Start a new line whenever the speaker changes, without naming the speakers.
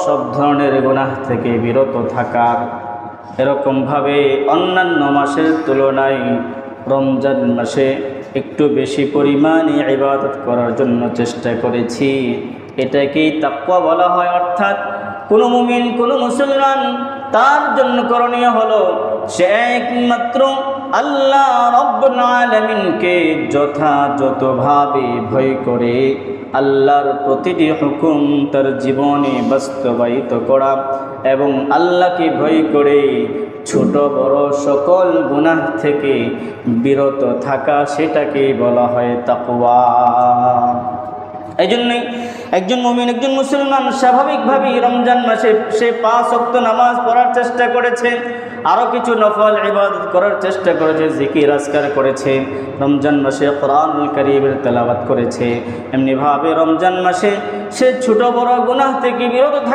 সব ধরনের গুনাহ থেকে বিরত থাকার, এরকমভাবে অন্যান্য মাসের তুলনায় রমজান মাসে একটু বেশি পরিমাণে ইবাদত করার জন্য চেষ্টা করেছি। এটাকেই তাকওয়া বলা হয়। অর্থাৎ কোনো মুমিন, কোনো মুসলমান, তার জন্য করণীয় হলো সে একমাত্র আল্লাহ রাব্বুল আলামিনকে যথাযথভাবে ভয় করে আল্লাহর প্রতিটি হুকুম তার জীবনে বাস্তবায়িত করা এবং আল্লাহকে ভয় করে ছোট বড় সকল গুনাহ থেকে বিরত থাকা, সেটাকে বলা হয় তাকওয়া। এই জন্যই একজন মুমিন, একজন মুসলমান স্বাভাবিকভাবেই রমজান মাসে সে 5 ওয়াক্ত নামাজ পড়ার চেষ্টা করেছে, আরও কিছু নফল ইবাদত করার চেষ্টা করেছে, জিকির আজকার করেছে, রমজান মাসে কোরআনুল কারীমের তেলাওয়াত করেছে। এমনিভাবে রমজান মাসে সে ছোট বড় গুনাহ থেকে বিরত